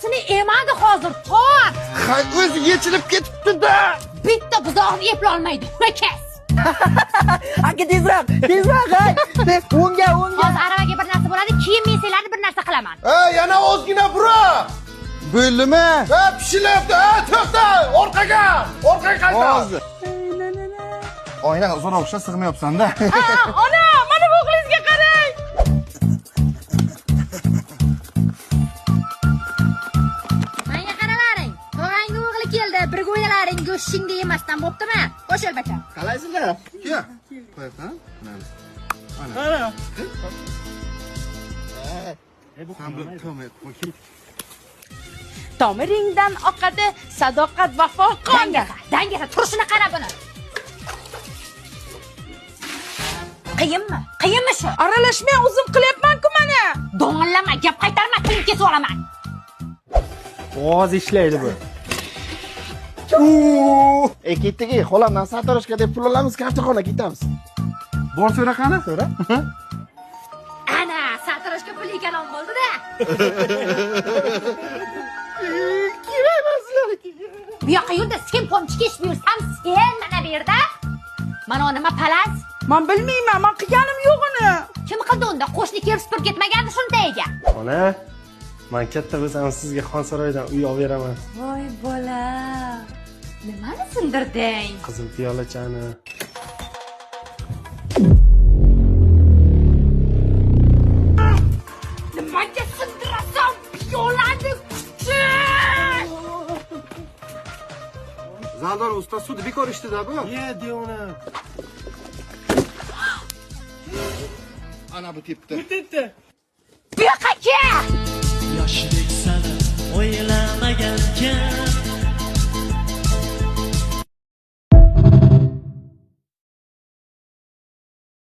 Yarısını emadi hozir tot. Hay o'zi yechilib ketibdi-da. Bitta buzoqni eplolmaydi. Ho'kaz. Aka tezroq, hay. O'ngga. Hozir aravaga bir narsa bo'ladi, keyin men sizlarni bir narsa qilaman. Yana ozgina bura. Bo'ldimi? Pishilyapti. To'xta, orqaga qayta. Hozir. Oynaga uzoq o'xshab sig'mayapsan-da. Ona, mana bu o'g'lingizga qarang. Menga qaralaring. Tog'angning o'g'li keldi. Bir go'yalaring go'shtingda yemasdan bo'ptimi? Qo'sh albatta. Qalaysizlar? Kel. Qo'yasan. Mana. Tomiringdan oqadi sadoqat vafo qonga. Dangasa turishini qara buni. Qiyinmi shu? Aralashmay o'zim qilyapman-ku mana. Do'ng'illama, gap qaytarma, tilni kesib olaman. Ovoz ishlaydi bu. Ketdik, xolamdan sartaroshga deb pul olamiz, kaftaxonaga ketamiz. Bor so'ra qani? So'ra. Ana, sartaroshga pul ekan bo'ldi-da. Bu yoqqa yurda, sen pomchika ish buyursam, sen mana bu yerda. Mana nima palas? Men bilmayman, men qilganim yo'q uni. Kim qildi unda? Qo'shni kelib supur ketmagandi shuni tagiga. Ona, men katta bo'lsam sizga Xonsaroydan uy olib beraman. Voy bola. Nimani sindirding? Qizil piyolachani. Nimaga sindirasan piyolani kuchi? Zaldor usta sud bekor ishdida bu. De uni. Ana bu tepdi. Bu yoqqa kel. Yoshli